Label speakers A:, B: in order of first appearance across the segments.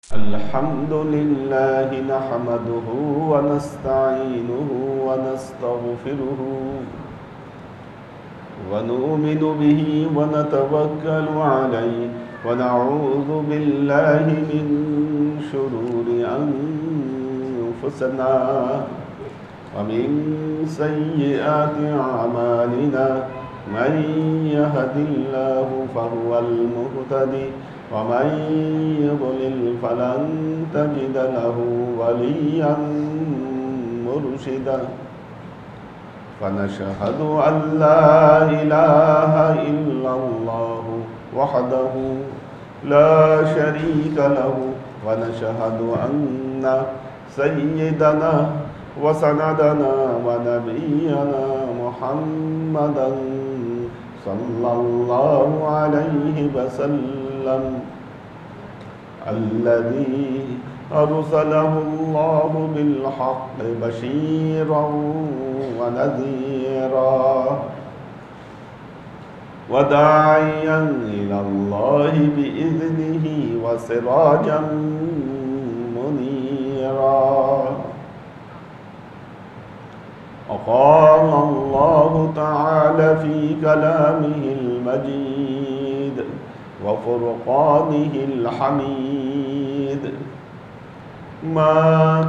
A: الحمد لله نحمده ونستعينه ونستغفره ونؤمن به ونتوكل عليه ونعوذ بالله من شرور أنفسنا ومن سيئات أعمالنا من يهد الله فهو المهتدي ومن يضلل فلن تجد له وليا مرشدا فنشهد أن لا إله إلا الله وحده لا شريك له ونشهد أن سيدنا وسندنا ونبينا محمدا صلى الله عليه وسلم الذي أرسله الله بالحق بشيرا ونذيرا وداعيا إلى الله بإذنه وسراجا منيرا وقال الله تعالى في كلامه المجيد وفرقانه الحميد ما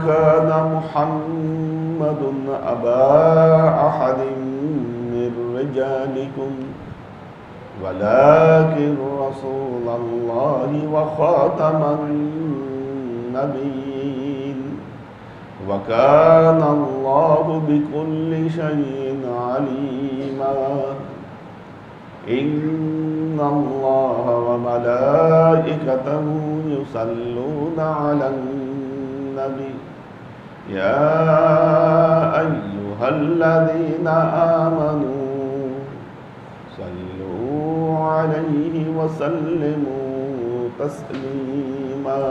A: كان محمد أبا أحد من رجالكم ولكن رسول الله وخاتم النبيين وكان الله بكل شيء عليما إن الله وملائكته يصلون على النبي يا أيها الذين آمنوا صلوا عليه وسلموا تسليما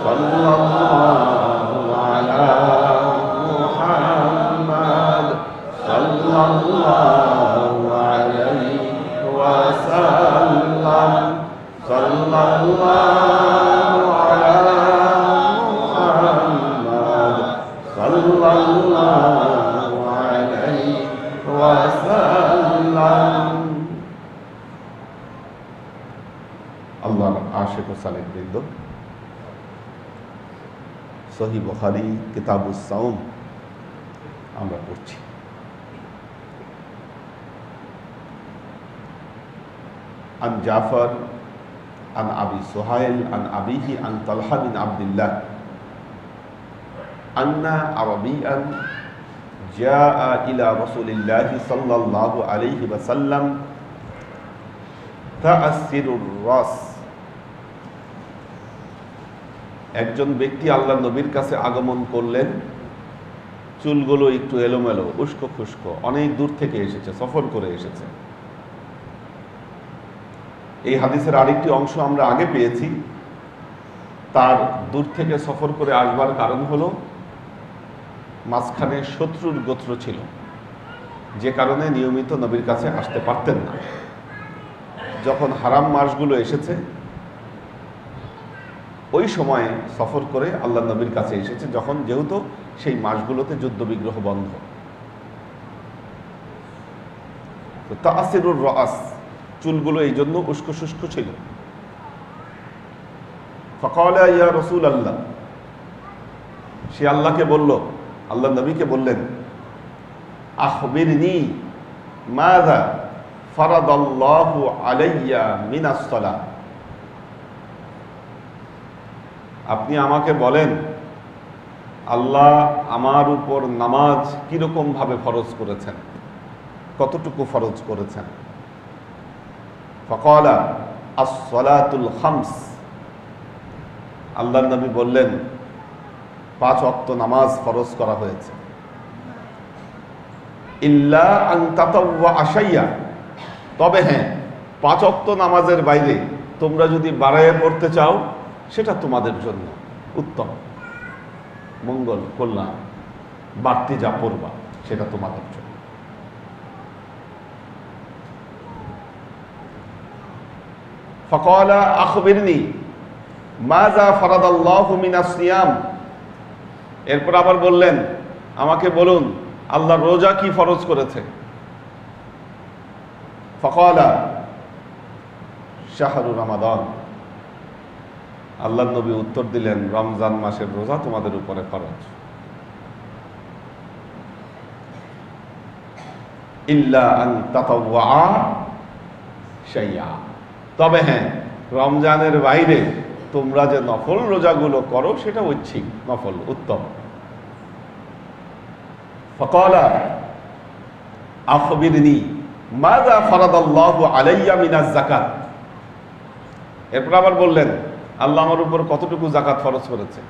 A: صلى الله على محمد صلى الله عليه وسلم صلى الله على محمد صلى الله عليه وسلم الله আশিক ও সালেক বৃন্দ, সহিহ বুখারী কিতাবুস সাওম আমরা পড়ছি। عن جعفر عن أبي سهيل عن أبيه عن طلحة بن عبد الله أن عربيا جاء إلى رسول الله صلى الله عليه وسلم تأثر الرأس। একজন ব্যক্তি আল্লাহর নবীর কাছে আগমন করলেন, চুলগুলো একটু এলোমেলো, উস্কো খুস্কো, অনেক দূর থেকে এসেছে, সফর করে এসেছে। এই হাদিসের আরেকটি অংশ আমরা আগে পেয়েছি। তার দূর থেকে সফর করে আসবার কারণ হলো মাঝখানে শত্রুর গোত্র ছিল, যে কারণে নিয়মিত নবীর কাছে আসতে পারতেন না। যখন হারাম মাসগুলো এসেছে ওই সময়ে সফর করে আল্লাহ নবীর কাছে এসেছে, যখন যেহেতু সেই মাসগুলোতে যুদ্ধ বিগ্রহ বন্ধ। তো তাসিরুর রাস, চুলগুলো এই জন্য উস্কো শুষ্ক ছিল। ফাকালা ইয়া রাসূলুল্লাহ, সে আল্লাহকে বলল, আল্লাহ নবীকে বললেন, আখবিরনি মাযা ফারাদাল্লাহু আলাইয়া মিনাস সালাহ, আপনি আমাকে বলেন আল্লাহ আমার উপর নামাজ কিরকম ভাবে ফরজ করেছেন, কতটুকু ফরজ করেছেন। ফাকালা আস-সালাতুল খামস, আল্লাহর নবী বললেন 5 ওয়াক্ত নামাজ ফরজ করা হয়েছে। ইল্লা আন তাতাওয়া আশাইয়া, তবে হ্যাঁ 5 ওয়াক্ত নামাজের বাইরে তোমরা যদি বাড়ায়ে পড়তে চাও সেটা তোমাদের জন্য উত্তম, মঙ্গল, কল্যাণ, বাড়তি যা পড়বা সেটা তোমাদের জন্য। ফাকালা আখবিরনি, মাজা ফারাদাল্লাহু মিনাস সিয়াম, এরপর আবার বললেন আমাকে বলুন আল্লাহ রোজা কি ফরজ করেছে। ফাকালা শাহরু রমাদান, আল্লাহর নবী উত্তর দিলেন রমজান মাসের রোজা তোমাদের উপরে ফরজ। ইল্লা আন তাতাওয়া শাইয়া, তবে হ্যাঁ রমজানের বাইরে তোমরা যে নফল রোজাগুলো করো সেটা ঐচ্ছিক নফল উত্তম। ফাকালা আখবিরনি মাযা ফারাদাল্লাহু আলাইয়া মিনাজ যাকাত, এরপর আবার বললেন আল্লাহ আমার উপর কতটুকু যাকাত ফরজ করেছে।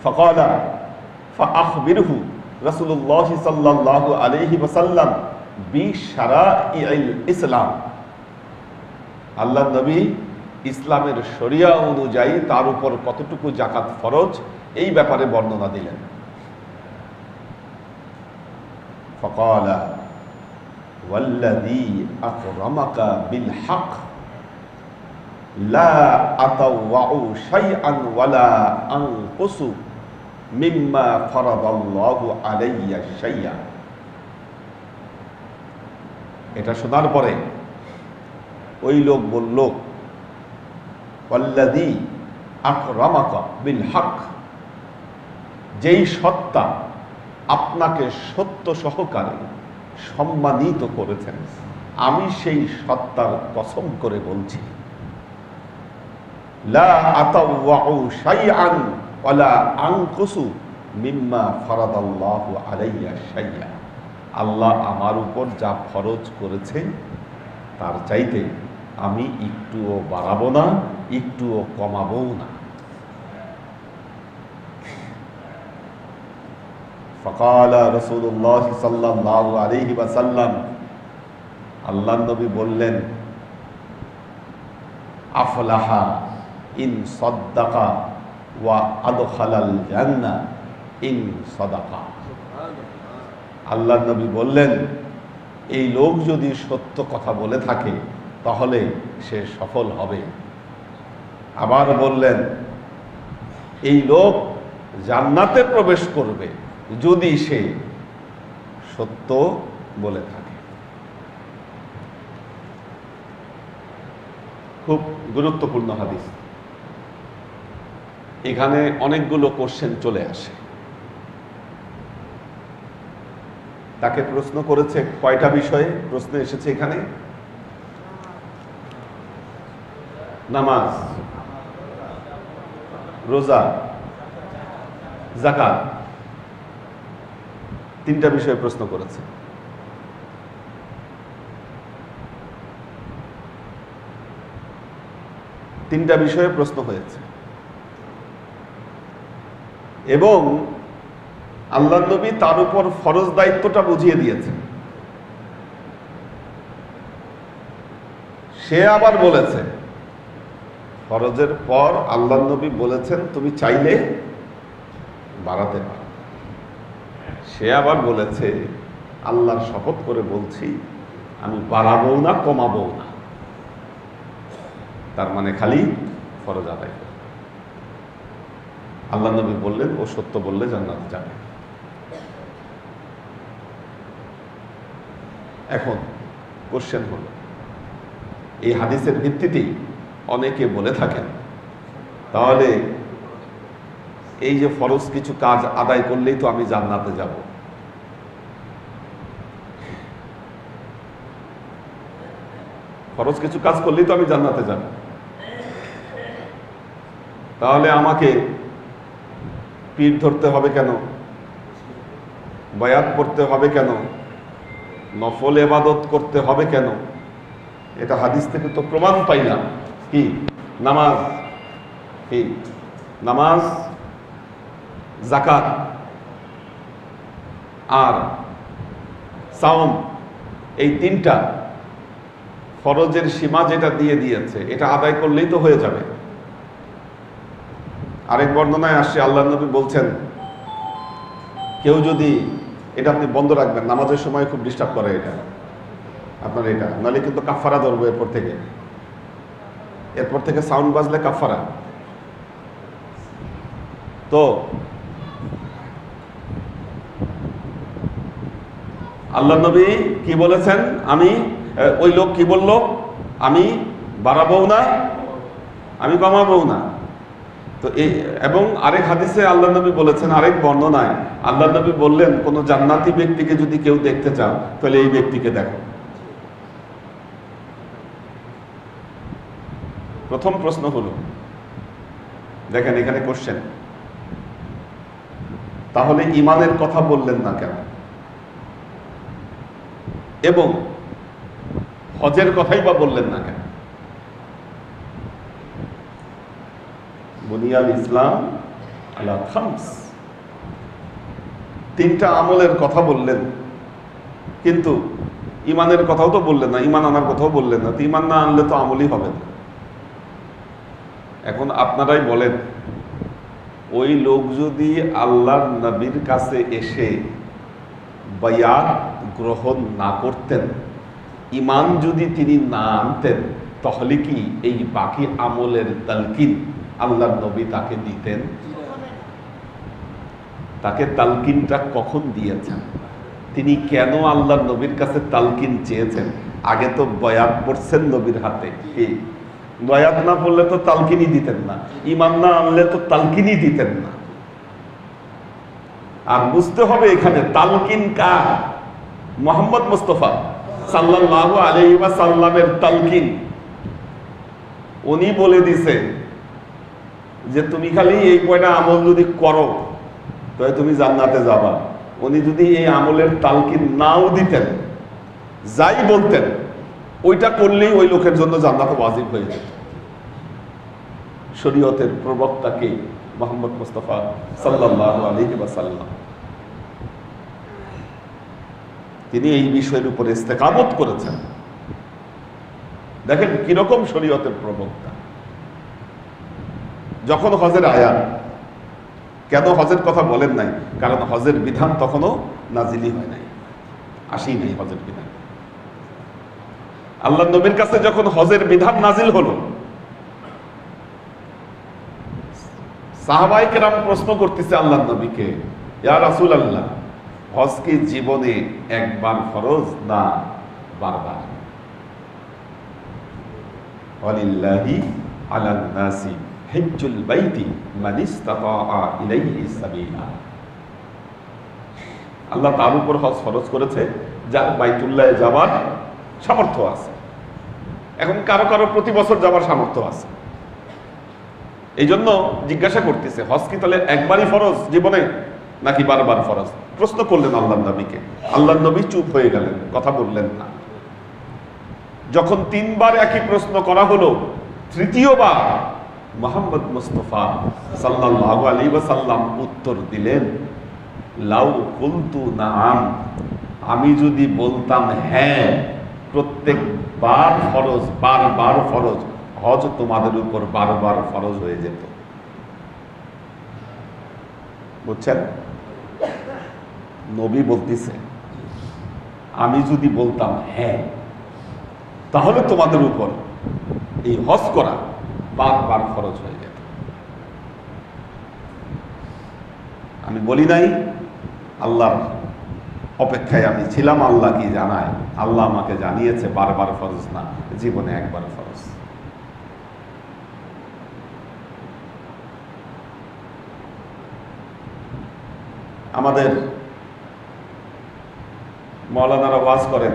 A: ফাকালা ফাআখবিরহু রাসূলুল্লাহ সাল্লাল্লাহু আলাইহি ওয়াসাল্লাম বিশারাইল ইসলাম, আল্লাহ নবী ইসলামের শরিয়া অনুযায়ী তার উপর কতটুকু যাকাত ফরজ এই ব্যাপারে বর্ণনা দিলেন। ফাকালা ওয়াল্লাযী আকরামাকা বিল হক লা আতাওয়াউ শাইআন ওয়ালা আনকুসু মিম্মা ফারাদাল্লাহু আলাইয়া শাইআ। এটা শোনার পরে ওই লোক বলল ওয়াল্লাযী আকরামাকা বিল হক, যেই সত্তা আপনাকে সত্য সহকারে সম্মানিত করেছেন আমি সেই সত্তার কসম করে বলছি, লা আতাওয়াউ শাইআন ওয়ালা আনকুসু মিম্মা ফারাদাল্লাহু আলাইয়া শাইআ, আল্লাহ আমার উপর যা ফরজ করেছেন তার চাইতে আমি একটুও বাড়াবো না একটুও কমাবো না। ফাকালা রাসূলুল্লাহ সাল্লাল্লাহু আলাইহি ওয়াসাল্লাম, আল্লাহর নবী বললেন আফলাহা ইন সাদ্দাকা ওয়া আদখালাল জান্নাহ ইন সাদাকা। আল্লাহর নবী বললেন এই লোক যদি সত্য কথা বলে থাকে তাহলে সে সফল হবে। আবার বললেন এই লোক জান্নাতে প্রবেশ করবে যদি সে সত্য বলে থাকে। খুব গুরুত্বপূর্ণ হাদিস। এখানে অনেকগুলো কোশ্চেন চলে আসে। তাকে প্রশ্ন করেছে কয়টা বিষয়ে প্রশ্ন এসেছে এখানে? নামাজ, রোজা, যাকাত, তিনটা বিষয়ে প্রশ্ন করেছে। তিনটা বিষয়ে প্রশ্ন হয়েছে এবং আল্লাহর নবী তার উপর ফরজ দায়িত্বটা বুঝিয়ে দিয়েছেন। সে আবার বলেছে ফরজের পর আল্লাহর নবী বলেছেন তুমি চাইলে বাড়াতে পারো। সে আবার বলেছে আল্লাহর শপথ করে বলছি আমি বাড়াবো না কমাবো না। তার মানে খালি ফরজ আদায় করবে। আল্লাহর নবী বললেন ও সত্য বললে জান্নাতে যাবে। এখন কোশ্চেন হলো এই হাদিসের ভিত্তিতেই অনেকে বলে থাকেন তাহলে এই যে ফরজ কিছু কাজ আদায় করলেই তো আমি জান্নাতে যাব। ফরজ কিছু কাজ করলেই তো আমি জান্নাতে যাব, তাহলে আমাকে পীর ধরতে হবে কেন, বায়াত পড়তে হবে কেন, নফল ইবাদত করতে হবে কেন? এটা হাদিস থেকে তো প্রমাণ পাইলাম। কি নামাজ, কি নামাজ, যাকাত আর সাওম, এই তিনটা ফরজের সীমা যেটা দিয়ে দিয়েছে এটা আদায় করলেই তো হয়ে যাবে। আরেক বর্ণনায় আসছে আল্লাহর নবী বলছেন কেউ যদি, এটা আপনি বন্ধ রাখবেন, নামাজের সময় খুব ডিস্টার্ব করে এটা আপনার, এটা নাহলে কিন্তু কাফারা ধরবো এরপর থেকে। এরপর থেকে সাউন্ড বাজলে কাফারা। তো আল্লাহ নবী কি বলেছেন? ওই লোক কি বলল? আমি বাড়াবো না, আমি কমাবো না। তো এবং আরেক হাদিসে আল্লাহ নবী বলেছেন, আরেক বর্ণনায় আল্লাহ নবী বললেন, কোন জান্নাতি ব্যক্তিকে যদি কেউ দেখতে চাও তাহলে এই ব্যক্তিকে দেখো। প্রথম প্রশ্ন হলো, দেখেন এখানে কোশ্চেন, তাহলে ঈমানের কথা বললেন না কেন? এবং হজের কথাই বা বললেন না কেন? বুনিয়াল ইসলাম আলা খামস, তিনটা আমলের কথা বললেন, কিন্তু ঈমানের কথাও তো বললেন না, ঈমান আনার কথাও বললেন না। তো ঈমান না আনলে তো আমলই হবে না। এখন আপনারাই বলেন, ওই লোক যদি আল্লাহর নবীর কাছে এসে বায়াত গ্রহণ না করতেন, ঈমান যদি তিনি না আনতেন, তাহলে কি এই বাকি আমলের তালকিন আল্লাহর নবী তাকে দিতেন? তাকে তালকিনটা কখন দিয়েছেন? তিনি কেন আল্লাহর নবীর কাছে তালকিন চেয়েছেন? আগে তো বয়াত পড়ছেন নবীর হাতে, কি বয়াত না পড়লে তো তালকিনই দিতেন না, ঈমান না আনলে তো তালকিনই দিতেন না। আর বুঝতে হবে এখানে তালকিন কার? মুহাম্মদ মুস্তাফা সাল্লাল্লাহু আলাইহি ওয়াসাল্লামের তালকিন। উনি বলে দিছে যে তুমি খালি এই কয়টা আমল যদি করো তাহলে তুমি জান্নাতে যাবা। উনি যদি এই আমলের তালকিন নাও দিতেন, যাই বলতেন, ওইটা করলেই ওই লোকের জন্য জান্নাতে ওয়াজিব হয়ে যেত। শরীয়তের প্রবক্তাকে মুহাম্মদ মুস্তাফা সাল্লাল্লাহু আলাইহি ওয়াসাল্লাম, তিনি এই বিষয়ের উপর ইস্তেকামত করেছেন। দেখেন কিরকম শরীয়তের প্রবক্তা। যখন হজের আয়াত, কেন হজের কথা বলেন নাই? কারণ হজের বিধান তখনও নাজিলই হয় নাই, আসেই নাই হজের বিধান। আল্লাহ নবীর কাছে যখন হজের বিধান নাজিল হলো, সাহাবায়ে কেরাম প্রশ্ন করতেছে আল্লাহ নবীকে, ইয়া রাসূলুল্লাহ, হজ কি জীবনে একবার ফরজ না বারবার? ওয়ালিল্লাহি আলান নাসি হিজ্জুল বাইতি মান ইসতাতা ইলাইহি সাবিলা। আল্লাহ তার উপর হজ ফরজ করেছে যার বাইতুল্লাহে যাওয়ার সামর্থ্য আছে। এখন কারো কারো প্রতি বছর যাওয়ার সামর্থ্য আছে, এই জন্য জিজ্ঞাসা করতেছে, হজ কি তাহলে একবারই ফরজ জীবনে নাকি বারবার ফরজ? প্রশ্ন করলেন আল্লাহ নবীকে। আল্লাহ নবী চুপ হয়ে গেলেন, কথা বললেন না। যখন তিনবার একই প্রশ্ন করা হলো, তৃতীয়বার মুহাম্মদ মুস্তাফা সাল্লাল্লাহু আলাইহি ওয়াসাল্লাম উত্তর দিলেন, লাউ কুলতু নাআম, আমি যদি বলতাম হ্যাঁ, প্রত্যেকবার ফরজ, বারবার ফরজ, হজ তোমাদের উপর বারবার ফরজ হয়ে যেত। বুঝছেন? নবী বলতেছে, আমি যদি বলতাম হ্যাঁ, তাহলে তোমাদের উপর এই হজ করা বারবার ফরজ হয়ে যেত। আমি বলি নাই, আল্লাহর অপেক্ষায় আমি ছিলাম, আল্লাহ কি জানায়। আল্লাহ আমাকে জানিয়েছে বারবার ফরজ না, জীবনে একবার ফরজ। আমাদের মাওলানারা ওয়াজ করেন,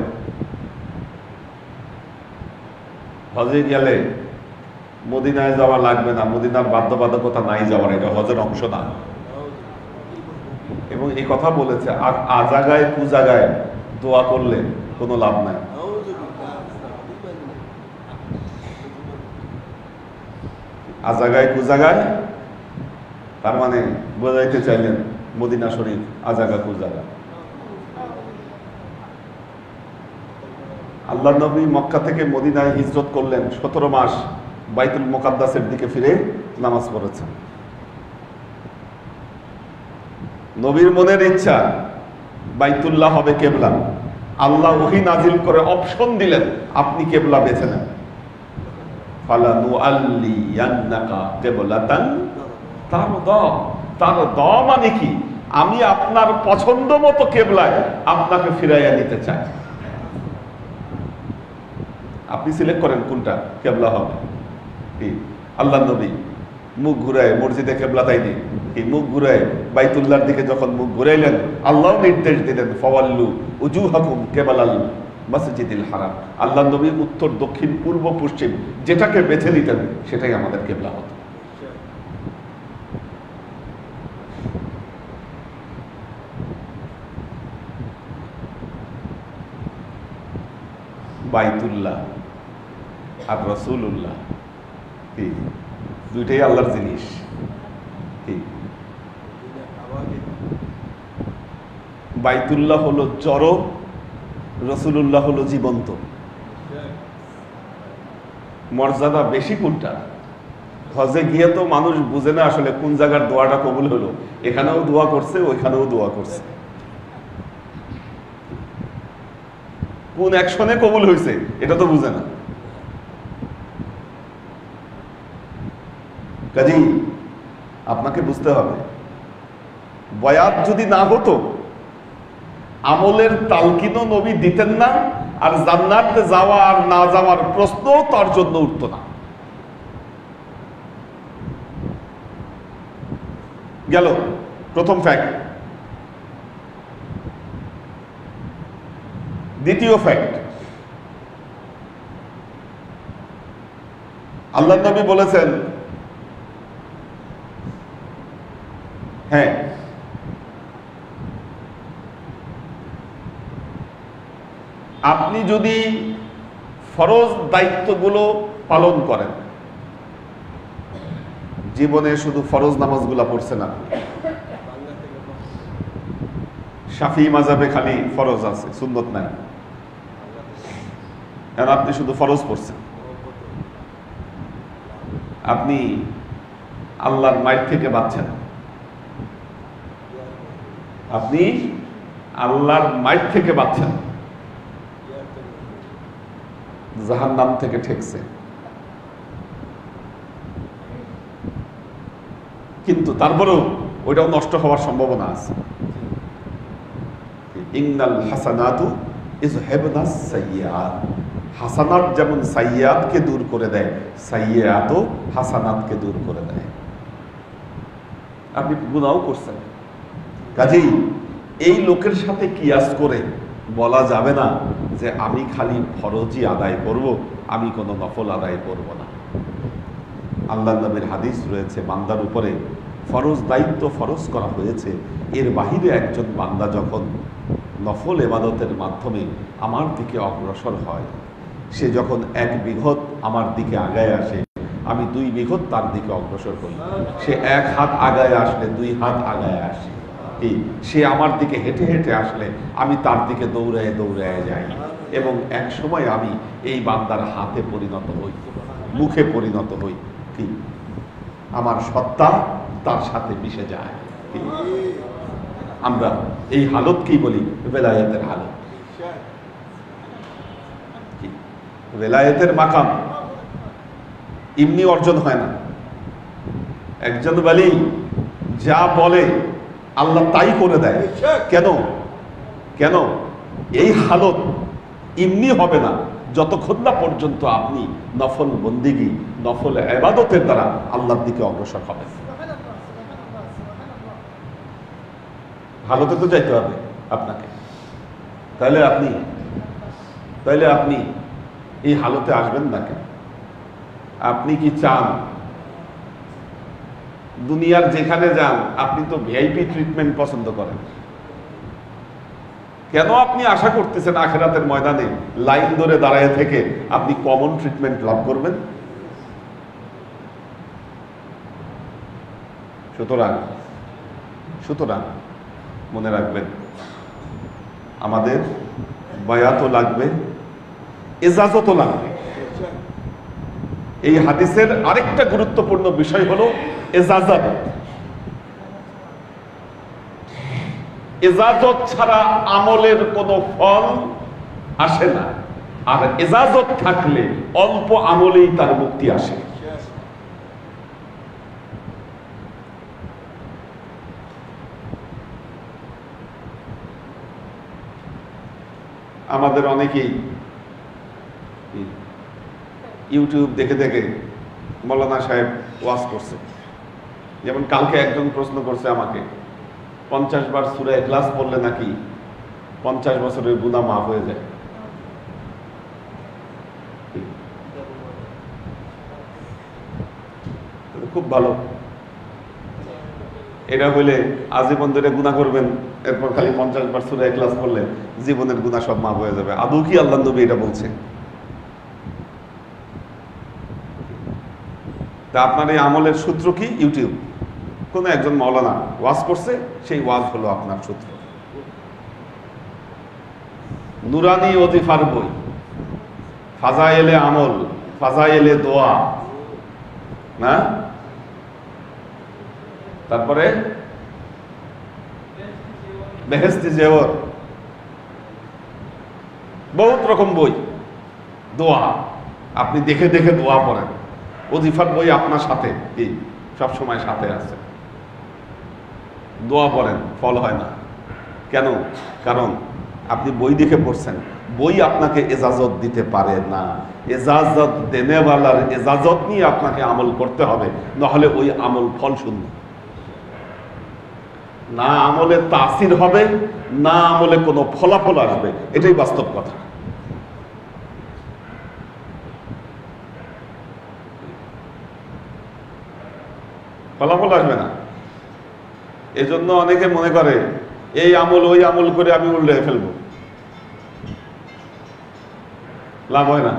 A: হজে গেলে মদিনায় যাওয়া লাগবে না, মদিনার বাধ্যবাধকতা নাই যাওয়ার, এটা হজের অংশ না। এবং এই কথা বলেছে, আর আজাগায় কুজাগায় দোয়া করলে কোনো লাভ নাই। আজাগায় কুজাগায় তার মানে বোঝাইতে চাইলেন মদিনা শরীফ আজাগা কুজাগা। আল্লাহ নবী মক্কা থেকে মদিনায় হিজরত করলেন, 17 মাস বাইতুল মুকাদ্দাসের দিকে ফিরে নামাজ পড়েছেন। নবীর মনের ইচ্ছা বাইতুল্লাহ হবে কেবলা। আল্লাহ ওহী নাজিল করে অপশন দিলেন, আপনি কেবলা বেছে নেন। ফালানুআল্লিয়ান্নাকা কিবলাতান তারদা। তারদা মানে কি? আমি আপনার পছন্দ মতো কেবলায় আপনাকে ফিরাইয়া নিতে চাই। আপনি সিলেক্ট করেন কোনটা কেবলা হবে। আল্লাহ নবী মুখ ঘুরায় মসজিদে কেবলা তাইনি, এই মুখ ঘুরায় বাইতুল্লাহর দিকে যখন মুখ ঘুরাইলেন, আল্লাহ নির্দেশ দিলেন ফাওয়াল্লু উজুহাকুম কিবালাল মসজিদিল হারাম। আল্লাহ নবী উত্তর, দক্ষিণ, পূর্ব, পশ্চিম যেটাকে বেছে নিতেন সেটাই আমাদের কেবলা হতো। বাইতুল্লাহ আর রাসূলুল্লাহ দুইটাই আল্লাহর জিনিস। বাইতুল্লাহ হলো জড়, রাসূলুল্লাহ হলো জীবন্ত। মর্যাদা বেশি কোনটা? হজে গিয়ে তো মানুষ বুঝে না আসলে কোন জায়গার দোয়াটা কবুল হলো। এখানেও দোয়া করছে, ওইখানেও দোয়া করছে, কোন অ্যাকশনে কবুল হয়েছে এটা তো বুঝে না। কাজেই আপনাকে বুঝতে হবে, বয়াত যদি না হতো আমলের তালকিনও নবী দিতেন না, আর জান্নাতে যাওয়া আর না যাওয়ার প্রশ্ন তার জন্য উঠত না। গেল প্রথম ফ্যাক্ট। দ্বিতীয় ফ্যাক্ট, আল্লাহ নবী বলেছেন, হ্যাঁ আপনি যদি ফরজ দায়িত্বগুলো পালন করেন, জীবনে শুধু ফরজ নামাজগুলা পড়ছেন আপনি, শাফি মাযহাবে খালি ফরজ আছে, সুন্নত নাই, আর আপনি শুধু ফরজ পড়ছেন, আপনি আল্লাহর মাইর থেকে বাঁচছেন, আপনি আল্লাহর মাইর থেকে বাঁচছেন, জাহান্নাম থেকে ঠেকছে। কিন্তু তারপরেও ওইটাও নষ্ট হওয়ার সম্ভাবনা আছে। ইন্নাল হাসানাতু ইযহিবনাস সাইয়্যাত, হাসানাত যেমন সাইয়্যাতকে দূর করে দেয়, সাইয়্যাতও হাসানাতকে দূর করে দেয়। আপনি গুনাহও করছেন, কাজেই এই লোকের সাথে কিয়াস করে বলা যাবে না যে আমি খালি ফরজই আদায় করব, আমি কোনো নফল আদায় করব না। আল্লাহ নবীর হাদিস রয়েছে, বান্দার উপরে ফরজ দায়িত্ব ফরজ করা হয়েছে, এর বাহিরে একজন বান্দা যখন নফল ইবাদতের মাধ্যমে আমার দিকে অগ্রসর হয়, সে যখন 1 বিঘত আমার দিকে আগায় আসে, আমি 2 বিঘত তার দিকে অগ্রসর করি। সে 1 হাত আগায় আসলে 2 হাত আগায় আসে। সে আমার দিকে হেঁটে হেঁটে আসলে আমি তার দিকে দৌড়ায় দৌড়ায় যাই, এবং এক সময় আমি এই বান্দার হাতে পরিণত হই, মুখে পরিণত হই। কি আমার সত্তা তার সাথে মিশে যায়। আমরা এই হালত কি বলি? বেলায়েতের হালত। বেলায়েতের মাকাম এমনি অর্জন হয় না। একজন বলি যা বলে আল্লাহ তাই করে দেয়। কেন? কেন? এই হালত এমনি হবে না যতক্ষণ না পর্যন্ত আপনি নফল বন্দিগি, নফল ইবাদতের দ্বারা আল্লাহর দিকে অগ্রসর হবেন। হালতে তো যাইতে হবে আপনাকে। তাহলে আপনি এই হালতে আসবেন না কেন? আপনি কি চান দুনিয়ার যেখানে যান আপনি তো ভিআইপি ট্রিটমেন্ট পছন্দ করেন? কেন আপনি আশা করতেছেন আখিরাতের ময়দানে লাইন ধরে দাঁড়ায় থেকে আপনি কমন ট্রিটমেন্ট লাভ করবেন? সুতরাং মনে রাখবেন, আমাদের বায়াতও লাগবে, ইজাজতও লাগবে। এই হাদিসের আরেকটা গুরুত্বপূর্ণ বিষয় হলো ইজাজত। ইজাজত ছাড়া আমলের কোনো ফল আসে না। আর এজাজত থাকলে অল্প আমলেই তার মুক্তি আসে। আমাদের অনেকেই ইউটিউব দেখে দেখে মৌলানা সাহেব ওয়াজ করছে। যেমন কালকে একজন প্রশ্ন করছে আমাকে, 50 বার সূরা ইখলাস পড়লে নাকি 50 বছরের গুনাহ মাফ হয়ে যায়। খুব ভালো, এটা হইলে আজীবন ধরে গুনাহ করবেন, এরপর খালি 50 বার সূরা ইখলাস পড়লে জীবনের গুনাহ সব মাফ হয়ে যাবে। আদৌ কি আল্লাহর নবী এটা বলছে? তা আপনার এই আমলের সূত্র কি? ইউটিউব। কোন একজন মাওলানা ওয়াজ করছে, সেই ওয়াজ হলো আপনার সূত্র। নুরানি ওজিফার বই, ফাজাইলে আমল, ফাজাইলে দোয়া, না? তারপরে বেহেশতি জেওর, বহুত রকম বই। দোয়া আপনি দেখে দেখে দোয়া পড়েন। ওজিফার বই আপনার সাথে কি সব সময় সাথে আছে, দোয়া পড়েন, ফল হয় না। কেন? কারণ আপনি বই দেখে পড়ছেন, বই আপনাকে এজাজত দিতে পারে না। এজাজত দেনেওয়ালার এজাজত নিয়ে আপনাকে আমল করতে হবে, নাহলে ওই আমল ফল শূন্য। না আমলে তাসির হবে, না আমলে কোনো ফলাফল আসবে, এটাই বাস্তব কথা। ফলাফল আসবে না। এজন্য অনেকে মনে করে এই আমল ওই আমল করে আমি উল্টে ফেলবো, লাভ হয় না।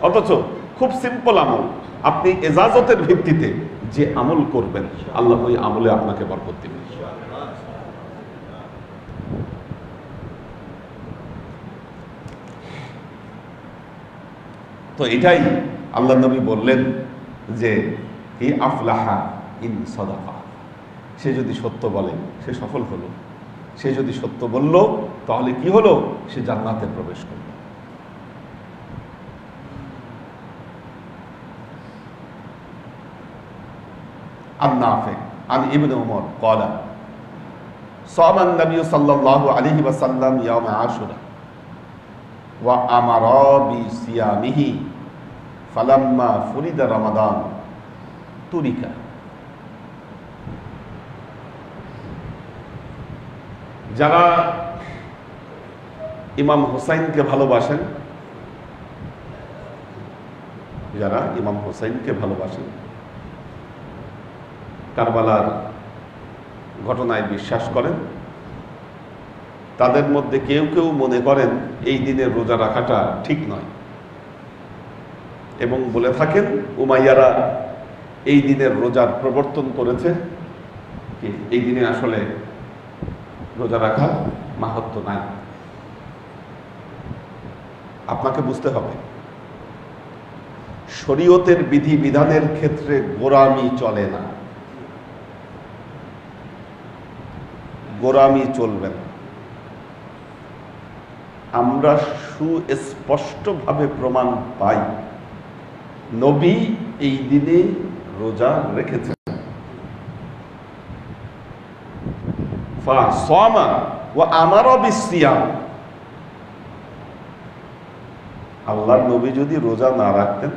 A: অথচ খুব সিম্পল আমল, আপনি এজাজতের ভিত্তিতে যে আমল করবেন, আল্লাহ ওই আমলে আপনাকে বরকত দিবেন। তো এটাই আল্লাহ নবী বললেন যে ই আফলাহা ইন সাদাকা, সে যদি সত্য বলে সে সফল হলো। সে যদি সত্য বলল তাহলে কি হলো? সে জান্নাতে প্রবেশ করল। عن نافع عن ابن عمر قال صام النبي صلى الله عليه وسلم يوم عاشوراء وأمر بصيامه فلما فرض رمضان ترك। যারা ইমাম হুসাইনকে ভালোবাসেন, যারা ইমাম হুসাইনকে ভালোবাসেন, কারবালার ঘটনায় বিশ্বাস করেন, তাদের মধ্যে কেউ কেউ মনে করেন এই দিনের রোজা রাখাটা ঠিক নয়, এবং বলে থাকেন উমাইয়ারা এই দিনের রোজার প্রবর্তন করেছে, এই দিনে আসলে রোজা রাখা মাহাত্ম্য নাই। আপনাকে বুঝতে হবে, শরীয়তের বিধি বিধানের ক্ষেত্রে গোরামি চলে না, গোরামি চলবে না। আমরা সুস্পষ্টভাবে প্রমাণ পাই নবী এই দিনে রোজা রেখেছেন। আল্লাহর নবী যদি রোজা না রাখতেন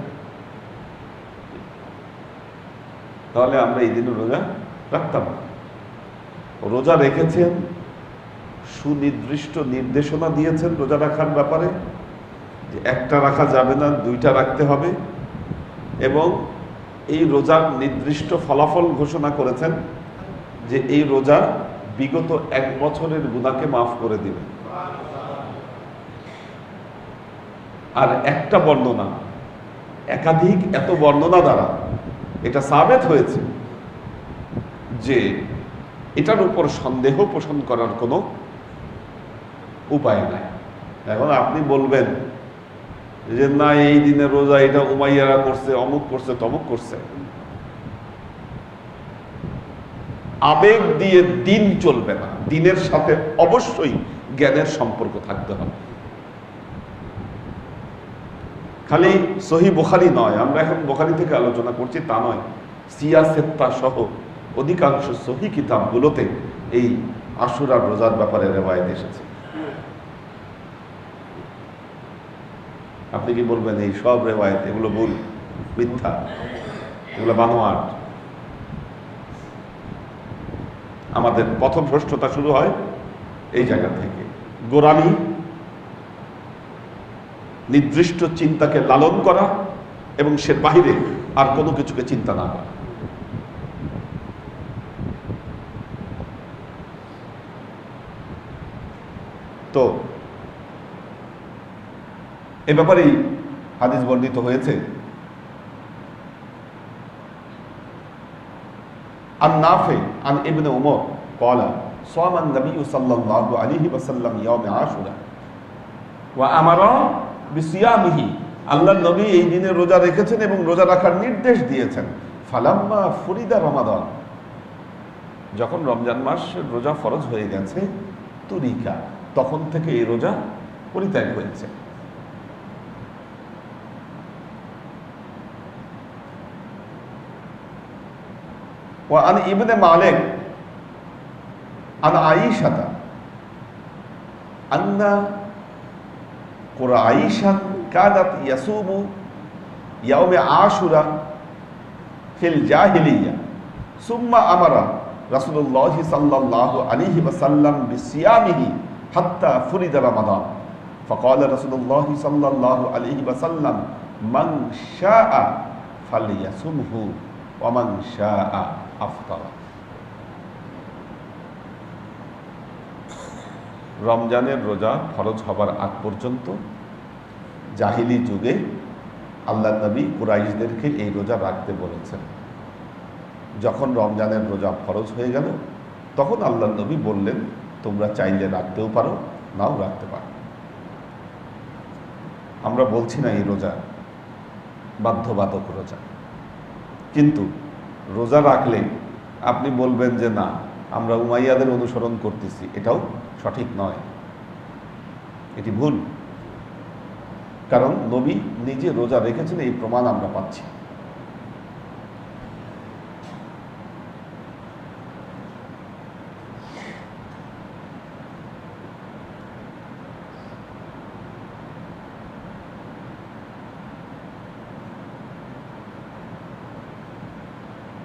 A: তাহলে আমরা এই দিনে রোজা রাখতাম না। রোজা রেখেছেন, সুনির্দিষ্ট নির্দেশনা দিয়েছেন রোজা রাখার ব্যাপারে, যে একটা রাখা যাবে না, দুইটা রাখতে হবে, এবং এই রোজার নির্দিষ্ট ফলাফল ঘোষণা করেছেন যে এই রোজা বিগত 1 বছরের গুনাহকে মাফ করে দিবে। আর একটা বর্ণনা, একাধিক এত বর্ণনা দ্বারা এটা সাবেত হয়েছে যে এটার উপর সন্দেহ পোষণ করার কোনো উপায় নাই। এখন আপনি বলবেন যে না, এই দিনে রোজা এটা উমাইয়ারা করছে, অমুক করছে, তমুক করছে। আবেগ দিয়ে দিন চলবে না, দিনের সাথে অবশ্যই জ্ঞানের সম্পর্ক থাকতে হবে। খালি সহি বুখারী নয়, আমরা এখন বুখারী থেকে আলোচনা করছি তা নয়, সিয়াসেত্তা সহ অধিকাংশ সহি কিতাবগুলোতে এই আশুরার রোজার ব্যাপারে রেওয়ায়েত এসেছে। আপনি কি বলবেন এই সব রেওয়ায়েত এগুলো ভুল, মিথ্যা, এগুলো বানোয়াট? আমাদের পথভ্রষ্টতা শুরু হয় এই জায়গা থেকে। গোরামি, নির্দিষ্ট চিন্তাকে লালন করা এবং সে বাহিরে আর কোনো কিছুকে চিন্তা না করা। তো এ ব্যাপারেই হাদিস বর্ণিত হয়েছে। عن نافع عن ابن عمر قال صام النبي صلى الله عليه وسلم يوم عاشوراء وأمر بصيامه। আল্লাহর নবী এই দিনে রোজা রেখেছেন এবং রোজা রাখার নির্দেশ দিয়েছেন। ফালাম্মা ফুরিদা রমাদান, যখন রমজান মাস রোজা ফরজ হয়ে গেছে, তুরিকা, তখন থেকে এই রোজা পরিত্যাগ হয়েছে। وعن ابن مالك عن عائشة أن قريشا كانت يصوم يوم عاشوراء في الجاهلية ثم أمر رسول الله صلى الله عليه وسلم بصيامه حتى فرض رمضان فقال رسول الله صلى الله عليه وسلم من شاء فليصمه ومن شاء أفطر। রমজানের রোজা ফরজ হবার আগ পর্যন্ত জাহিলি যুগে আল্লাহ নবী কুরাইশদেরকে এই রোজা রাখতে বলেছেন। যখন রমজানের রোজা ফরজ হয়ে গেল, তখন আল্লাহ নবী বললেন, তোমরা চাইলে রাখতেও পারো, নাও রাখতে পারো। আমরা বলছি না এই রোজা বাধ্যবাধক রোজা, কিন্তু রোজা রাখলে আপনি বলবেন যে না, আমরা উমাইয়াদের অনুসরণ করতেছি, এটাও সঠিক নয়, এটি ভুল। কারণ নবী নিজে রোজা রেখেছেন, এই প্রমাণ আমরা পাচ্ছি।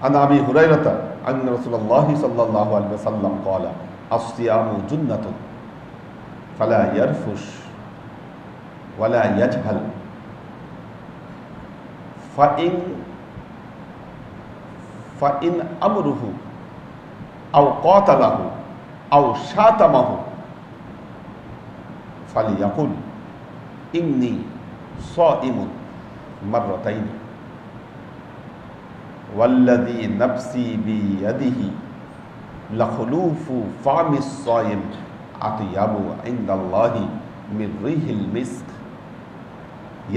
A: عن أبي هريرة أن رسول الله صلى الله عليه وسلم قال الصيام جنة فلا يرفش ولا يجهل فإن أمره أو قاتله أو شاتمه فليقل إني صائم مرتين والذي نفسي بيده لخلوف فم الصائم أطيب عند الله من ريح المسك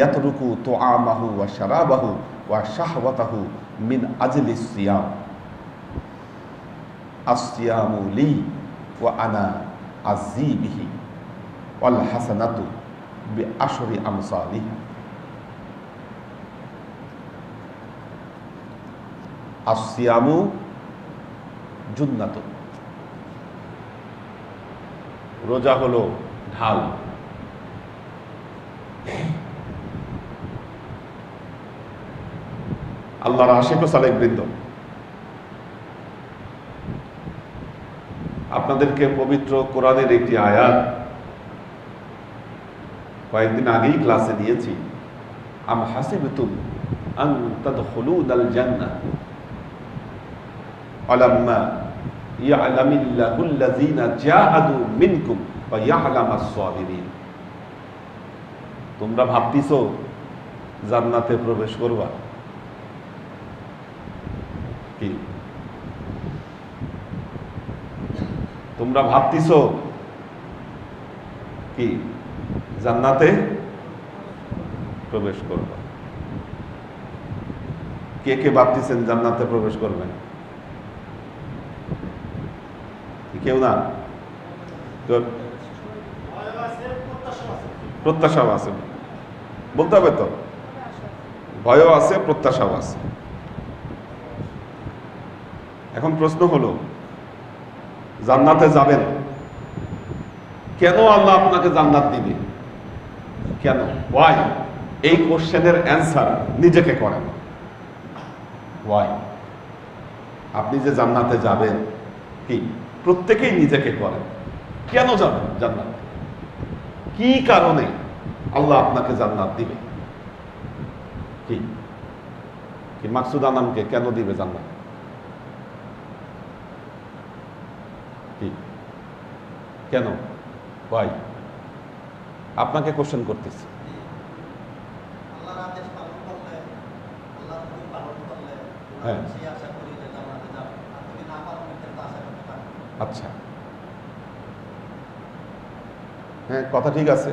A: يترك طعامه وشرابه وشهوته من أجل الصيام الصيام لي وأنا أجزي به والحسنة بعشر أمثالها আসিয়ামু জুন্নাতুন, রোজা হলো ঢাল। আল্লাহর আশিক ও সালেক বৃন্দ, আপনাদেরকে পবিত্র কোরআনের একটি আয়াত কয়েকদিন আগেই ক্লাসে দিয়েছি। আম হাসিবতুম আন তাদখুলুনাল জান্নাহ আলাম্মা ইয়ালামিল্লাহুল্লাযীনা জাহাদু মিনকুম ওয়া ইয়ালামাস সাবিরিন। তোমরা ভাবতিছো জান্নাতে প্রবেশ করবা? কি তোমরা ভাবতিছো কি জান্নাতে প্রবেশ করবা? কে কে ভাবতেছেন জান্নাতে প্রবেশ করবেন? কেউ না? প্রত্যাশাও আছে, বলতে হবে তো। ভয়ও আছে, প্রত্যাশাও আছে। এখন প্রশ্ন হলো, জান্নাতে যাবেন, কেন আল্লাহ আপনাকে জান্নাত দিবে? কেন? ওয়াই? এই কোশ্চেনের অ্যান্সার নিজেকে করেন। ওয়াই? আপনি যে জান্নাতে যাবেন, কি প্রত্যেকেই নিজেকে করেন, কেন যাবেন জান্নাত? কি কারণে আল্লাহ আপনাকে জান্নাত দিবে? কি কি মাকসুদ আনামকে কেন দিবে জান্নাত? কি কেন? ভাই আপনাকে কোশ্চেন করতেছি। হ্যাঁ, আচ্ছা, হ্যাঁ, কথা ঠিক আছে,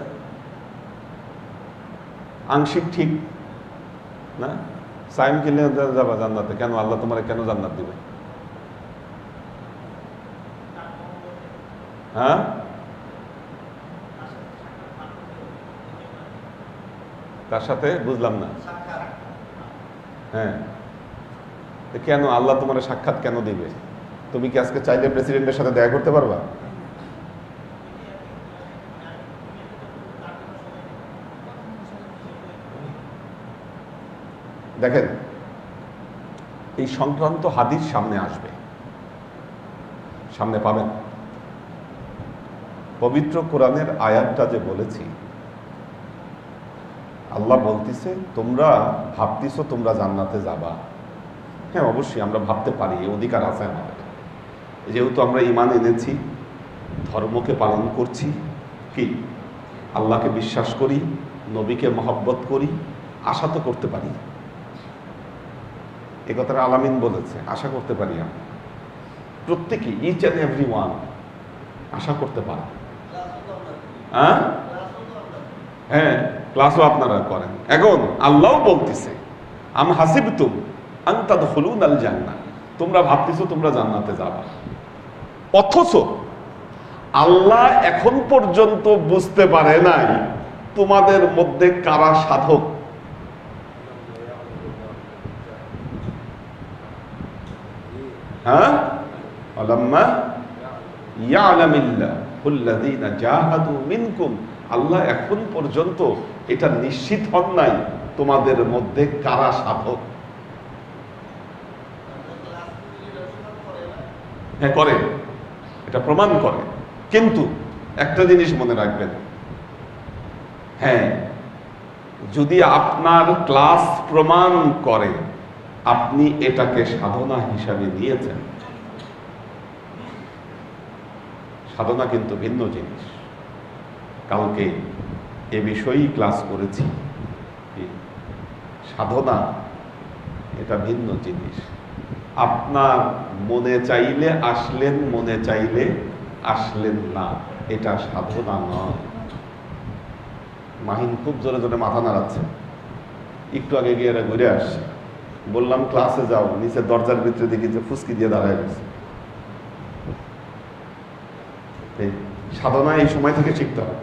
A: আংশিক ঠিক না। সাইম কিনলে যাবা জান্নাতে, কেন আল্লাহ তোমার কেন জান্নাত দিবে? হ্যাঁ, তার সাথে বুঝলাম না। হ্যাঁ, কেন আল্লাহ তোমার সাক্ষাৎ কেন দিবে? তুমি কি আজকে চাইলে প্রেসিডেন্টের সাথে দেখা করতে পারবা? দেখেন, এই সংক্রান্ত হাদিস সামনে আসবে, সামনে পাবেন। পবিত্র কোরআনের আয়াতটা যে বলেছি, আল্লাহ বলতেছে তোমরা ভাবতেছো তোমরা জান্নাতে যাবা। হ্যাঁ, অবশ্যই আমরা ভাবতে পারি, এই অধিকার আছে আমাদের। যেহেতু আমরা ঈমান এনেছি, ধর্মকে পালন করছি, কি আল্লাহকে বিশ্বাস করি, নবীকে মহব্বত করি, আশা তো করতে পারি। এ কথাটা আলামিন বলেছে, আশা করতে পারি আমরা প্রত্যেকে, ইচ অ্যান্ড এভরি ওয়ান আশা করতে পারে। হ্যাঁ, ক্লাসও আপনারা করেন। এখন আল্লাহ বলতেছে আম হাসিবতুম আন তাদখুলুনাল জান্নাহ, তোমরা ভাবতেছো তোমরা জান্নাতে যাবা, অথচ আল্লাহ এখন পর্যন্ত বুঝতে পারে নাই তোমাদের মধ্যে কারা সাধক। হ্যাঁ, আলাম্মা ইয়ালামিল্লাহুল্লাযীনা জাহাদু মিনকুম, আল্লাহ এখন পর্যন্ত এটা নিশ্চিত হন নাই তোমাদের মধ্যে কারা সাধক। হ্যাঁ, করে, এটা প্রমাণ করে। কিন্তু একটা জিনিস মনে রাখবেন, হ্যাঁ, যদি আপনার ক্লাস প্রমাণ করে আপনি এটাকে সাধনা হিসাবে নিয়েছেন, সাধনা কিন্তু ভিন্ন জিনিস। কালকে এ বিষয়েই ক্লাস করেছি, সাধনা এটা ভিন্ন জিনিস। আপনার মনে চাইলে আসলেন, মনে চাইলে আসলেন না, এটা সাধনা নয়। মাহিন খুব জোরে জোরে মাথা নাড়াচ্ছে, একটু আগে গিয়ে এরা ঘুরে আসছে। বললাম ক্লাসে যাও, নিচে দরজার ভিতরে দেখি যে ফুসকি দিয়ে দাঁড়ায় গেছে। সাধনা এই সময় থেকে শিখতে হবে,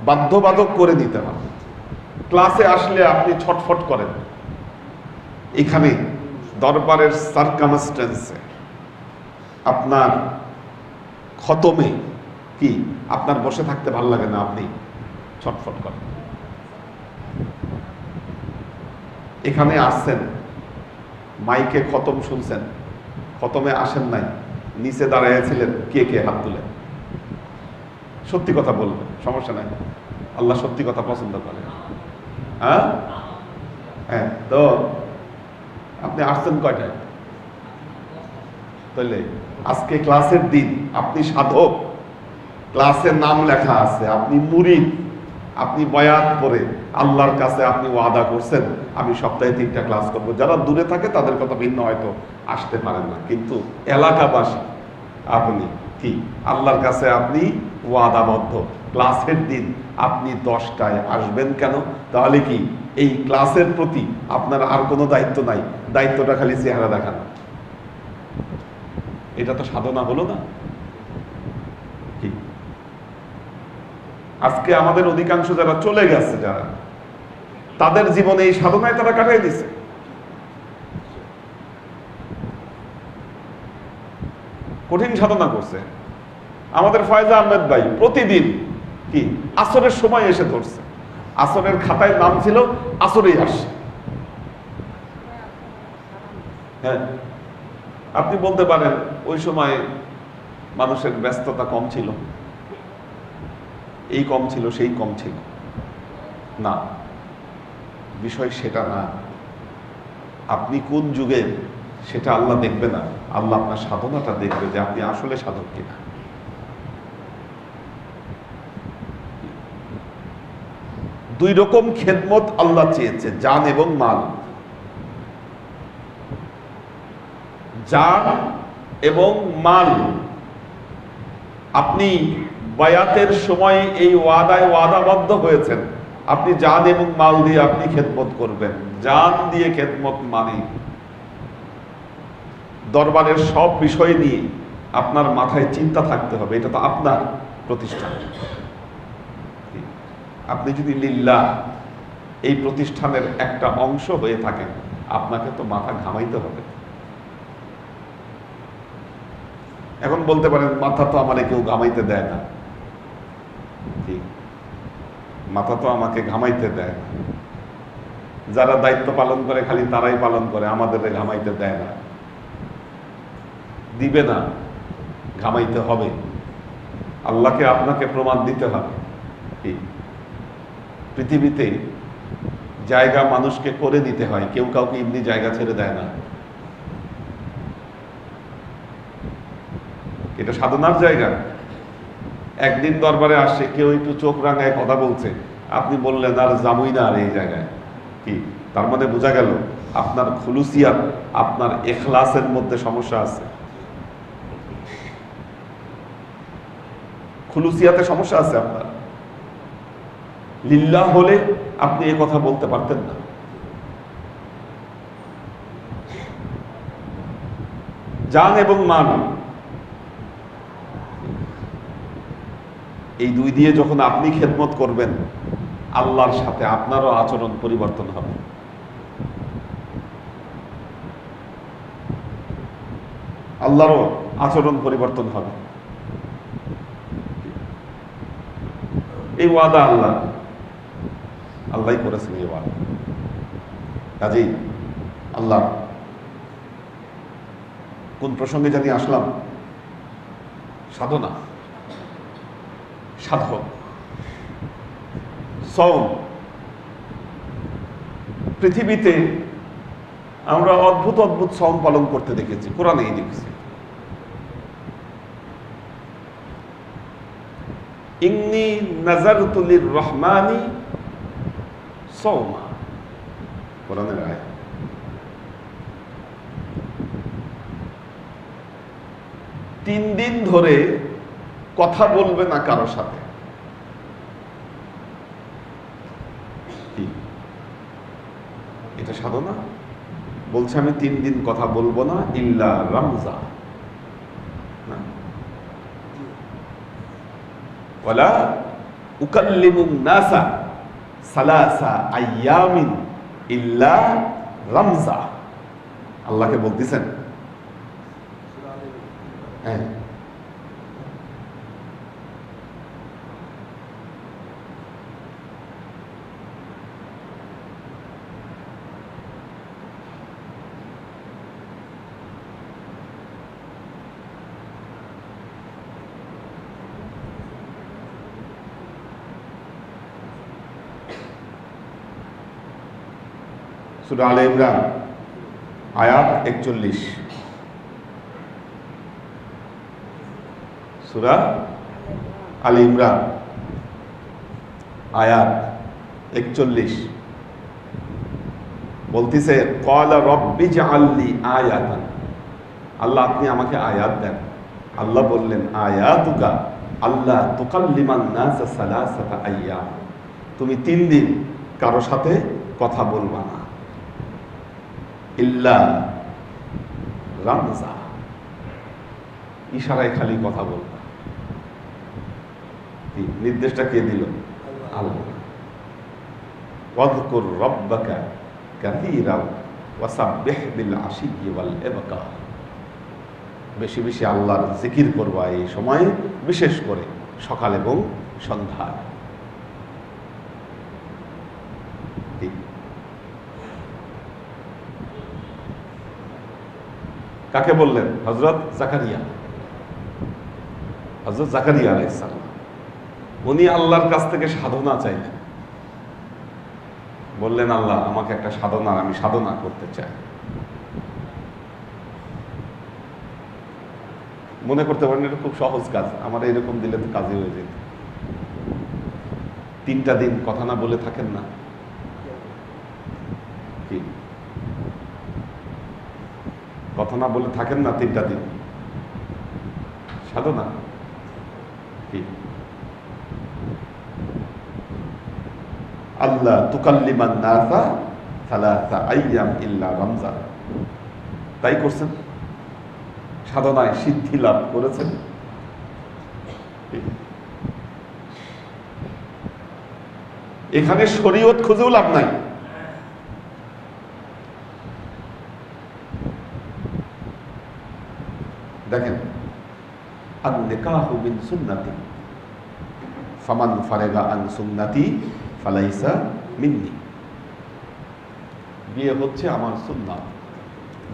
A: বাধ্যবাধক করে দিতে হবে। ক্লাসে আসলে আপনি ছটফট করেন, এখানে দরবারের সার্কামস্টেন্সে আপনার খতমে কি আপনার বসে থাকতে ভালো লাগে না, আপনি ছটফট করেন। এখানে আসছেন, মাইকে খতম শুনছেন, খতমে আসেন নাই, নিচে দাঁড়াইয়াছিলেন, কে কে হাত তুলেন? সত্যি কথা বলবেন, সমস্যা নাই, আল্লাহ সত্যি কথা পছন্দ করেন। হ্যাঁ, হ্যাঁ, তো আপনি আসছেন কয়টায়? তাহলে আজকে ক্লাসের দিন, আপনি সাধক, ক্লাসের নাম লেখা আছে, আপনি মুরিদ, আপনি বয়াত পড়ে আল্লাহর কাছে আপনি ওয়াদা করছেন আমি সপ্তাহে 3টা ক্লাস করব। যারা দূরে থাকে তাদের কথা ভিন্ন, হয়তো আসতে পারেন না, কিন্তু এলাকাবাসী আপনি কি আল্লাহর কাছে আপনি ওয়াদাবদ্ধ, ক্লাসের দিন আপনি 10টায় আসবেন। কেন? তাহলে কি এই ক্লাসের প্রতি আপনার আর কোনো দায়িত্ব নাই, দায়িত্বটা খালি চেহারা দেখানো। এটা তো সাধনা হলো না? কি আজকে আমাদের অধিকাংশ যারা চলে গেছে, যারা তাদের জীবনে এই সাধনায় তারা কাটাই দিছে। কঠিন সাধনা করছে। আমাদের ফয়জা আহমেদ ভাই প্রতিদিন কি আসরের সময় এসে ধরছে, আসরের খাতায় নাম ছিল, আসরেই আসছে। হ্যাঁ, আপনি বলতে পারেন ওই সময় মানুষের ব্যস্ততা কম ছিল, এই কম ছিল, সেই কম ছিল। না, বিষয় সেটা না। আপনি কোন যুগের সেটা আল্লাহ দেখবে না, আল্লাহ আপনার সাধনাটা দেখবে যে আপনি আসলে সাধক কিনা। দুই রকম খেদমত আল্লাহ চেয়েছে, জান এবং মাল। জান এবং মাল, আপনি বায়াতের সময় এই ওয়াদায় ওয়াদাবদ্ধ হয়েছেন, আপনি জান এবং মাল দিয়ে আপনি খেদমত করবেন। জান দিয়ে খেদমত মানে দরবারের সব বিষয় নিয়ে আপনার মাথায় চিন্তা থাকতে হবে, এটা তো আপনার প্রতিষ্ঠান। আপনি যদি লিল্লাহ এই প্রতিষ্ঠানের একটা অংশ হয়ে থাকেন, আপনাকে তো মাথা ঘামাইতে হবে। এখন বলতে পারেন মাথা তো আমারে কেউ ঘামাইতে দেয় না। ঠিক, মাথা তো আমাকে ঘামাইতে দেয় না। যারা দায়িত্ব পালন করে খালি তারাই পালন করে, আমাদের ঘামাইতে দেয় না, দিবে না। ঘামাইতে হবে, আল্লাহকে আপনাকে প্রমাণ দিতে হবে। পৃথিবীতে জায়গা মানুষকে করে দিতে হয়, কেউ কাউকে এমনি জায়গা ছেড়ে দেয় না। এটা সাধনার জায়গা। একদিন দরবারে আসছে, কেউ একটু চোখ রাঙায় কথা বলছে, আপনি বললেন আর যাবই না আর এই জায়গায়। কি তার মানে বোঝা গেল আপনার খুলুসিয়াত, আপনার ইখলাসের মধ্যে সমস্যা আছে। খুলুসিয়াতে সমস্যা আছে আপনার। লিল্লাহ হলে আপনি এই কথা বলতে পারতেন না। জান এবং মান, এই দুই দিয়ে যখন আপনি খেদমত করবেন, আল্লাহর সাথে আপনারও আচরণ পরিবর্তন হবে। আল্লাহরও আচরণ পরিবর্তন হবে। এই ওয়াদা আল্লাহ করেছেন। এই ওয়াদা কাজেই আল্লাহ, কোন প্রসঙ্গে জানি আসলাম, সাধনা, সাধক, সওম। পৃথিবীতে আমরা অদ্ভুত অদ্ভুত সওম পালন করতে দেখেছি, কোরআনেই দেখেছি। ইন্নী নাযারতু লির-রহমানি সওমা, কোরআনের আয়াত। তিন দিন ধরে কথা বলবে না কারো সাথে। এটা সাধনা। বলছে আমি 3 দিন কথা বলবো না, ইল্লা রামজা, ওয়ালা উকাল্লিমুন নাসা সালাসা আইয়ামিন ইল্লা রামজা। আল্লাহকে বলতেছেন। হ্যাঁ, সূরা আলে ইমরান আয়াত 41। সূরা আলে ইমরান আয়াত 41 বলতিছে, ক্বালা রব্বি জাআলনি আয়াতান, আল্লাহ আপনি আমাকে আয়াত দেন। আল্লাহ বললেন, আয়াতুকা আল্লাহ তুকাল্লিমান নাসা সালাসাতা আইয়াম, তুমি 3 দিন কারো সাথে কথা বলবা না, ইল্লা রামজা, ইশারায় খালি কথা বলবা। নির্দেশটা কে দিল? আল্লাহ। ওয়াযকুর রাব্বাকা কাসীরান ওয়াসাব্বিহ বিল আশিয়্যি ওয়াল ইবকার। বেশি বেশি আল্লাহর জিকির করবা এই সময়ে, বিশেষ করে সকাল এবং সন্ধ্যায়। কাকে বললেন? হযরত জাকারিয়া। হযরত জাকারিয়া আলাইহিস সালাম উনি আল্লাহর কাছ থেকে সাধনা চাইলেন। বললেন, আল্লাহ আমাকে একটা সাধনা, আমি সাধনা করতে চাই। মনে করতে পারেন এটা খুব সহজ কাজ, আমার এরকম দিলে তো কাজই হয়ে যেত। 3টা দিন কথা না বলে থাকেন না কি? কথা না বলে থাকেন না 3টা দিন, সাধনা কি? আল্লাহ তুকাল্লিমান নাসা সালাসা আইয়াম ইল্লা রমজান। তাই করছেন, সাধনায় সিদ্ধি লাভ করেছেন। এখানে শরীয়ত খুঁজেও লাভ নাই। দেখেন, আন নিকাহু মিন সুন্নতি ফামান ফারাগা আন সুন্নতি ফালাইসা মিন্নি। বিয়ে হচ্ছে আমার সুন্নাত,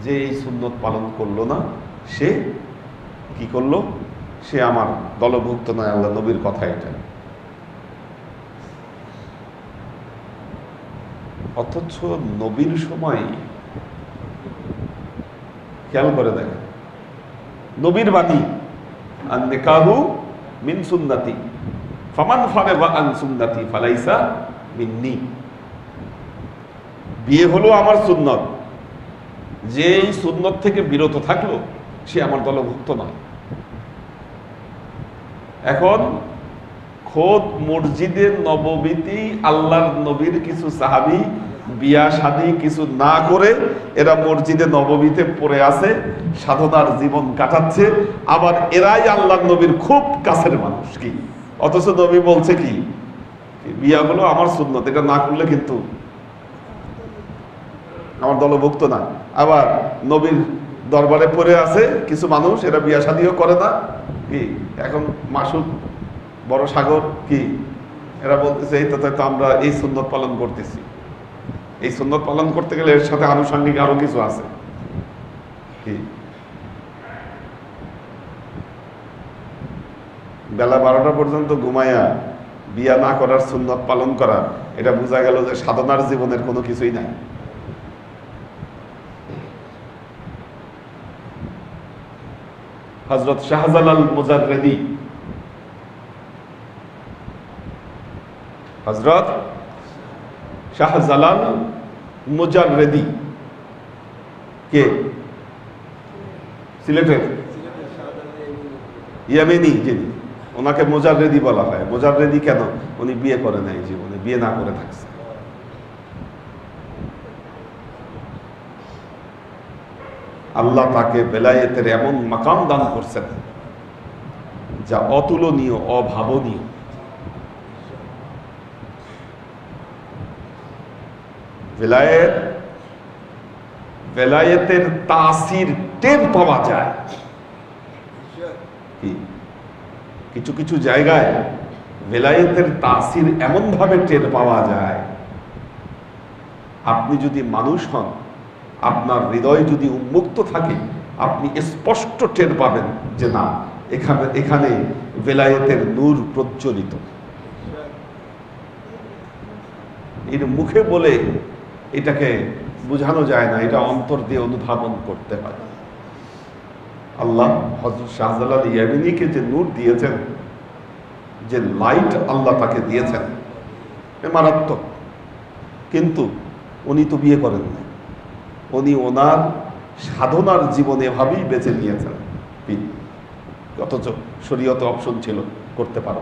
A: যে এই সুন্নত পালন করলো না সে কি করলো? সে আমার দলভুক্ত নয়। আল্লাহ নবীর কথা এটা। অথচ নবীর সময় খেয়াল করে দেখেন, নবীর বাণী আন নিকাহু মিন সুন্নতি ফামান ফারাগা আন সুন্নতি ফালাইসা মিন্নি। বিয়ে হলো আমার সুন্নত, যে এই সুন্নত থেকে বিরত থাকলো সে আমার দলভুক্ত নয়। এখন খোদ মসজিদে নববীতেই আল্লাহর নবীর কিছু সাহাবী বিয়া শাদী কিছু না করে এরা মসজিদে নববীতে পড়ে আছে, সাধনার জীবন কাটাচ্ছে। আবার এরাই আল্লাহর নবীর খুব কাছের মানুষ। কি? অথচ নবী বলছে কি, বিয়া হলো আমার সুন্নত, এটা না করলে কিন্তু আমার দলভুক্ত না। আবার নবীর দরবারে পড়ে আছে কিছু মানুষ, এরা বিয়া শাদীও করে না। কি? এখন মাসুক বড় সাগর কি, এরা বলতেছে এই তো আমরা এই সুন্নত পালন করতেছি। এই সুন্নত পালন করতে গেলে এর সাথে আনুষঙ্গিক আরো কিছু আছে। কি? বেলা 12টা পর্যন্ত ঘুমাইয়া বিয়া না করার সুন্নত পালন করা, এটা বোঝা গেল যে সাধনার জীবনের কোনো কিছুই নাই। হযরত শাহজালাল মুজাররিদি, হযরত শাহজালাল মুজাররিদি কে? সিলেটের ইয়ামেনি যিনি, ওনাকে মুজাররিদি বলা হয়। মুজাররিদি কেন? উনি বিয়ে করে নাই জীবনে, বিয়ে না করে থাকছে। আল্লাহ তাকে বেলায়েতের এমন মাকাম দান করছেন যা অতুলনীয়, অভাবনীয়। বেলায়েতের তাসির টের পাওয়া যায়। কিছু কিছু জায়গায় বেলায়েতের তাসির এমন ভাবে টের পাওয়া যায়, আপনি যদি মানুষ হন, আপনার হৃদয় যদি উন্মুক্ত থাকে, আপনি স্পষ্ট টের পাবেন যে না, এখানে বেলায়েতের নূর প্রজ্বলিত। এর মুখে বলে এটাকে বোঝানো যায় না, এটা অন্তর দিয়ে অনুধাবন করতে হয়। আল্লাহ হযরত শাহজালাল ইয়ামিনীকে যে নূর দিয়েছেন, যে লাইট আল্লাহ তাকে দিয়েছেন, মারাত্মক। কিন্তু উনি তো বিয়ে করেন না, উনি ওনার সাধনার জীবন এভাবেই বেছে নিয়েছেন। অথচ শরীয়তে অপশন ছিল, করতে পারো।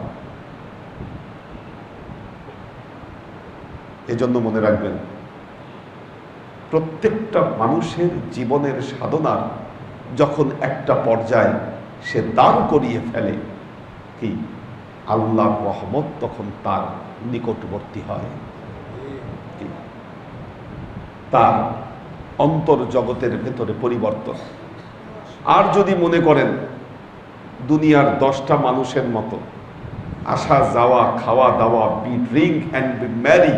A: এজন্য মনে রাখবেন, প্রত্যেকটা মানুষের জীবনের সাধনার যখন একটা পর্যায়ে সে দান করিয়ে ফেলে, কি আল্লাহর রহমত তখন তার নিকটবর্তী হয়। তার অন্তর জগতের ভেতরে পরিবর্তন। আর যদি মনে করেন দুনিয়ার 10টা মানুষের মতো আসা যাওয়া, খাওয়া দাওয়া, be drink and be marry,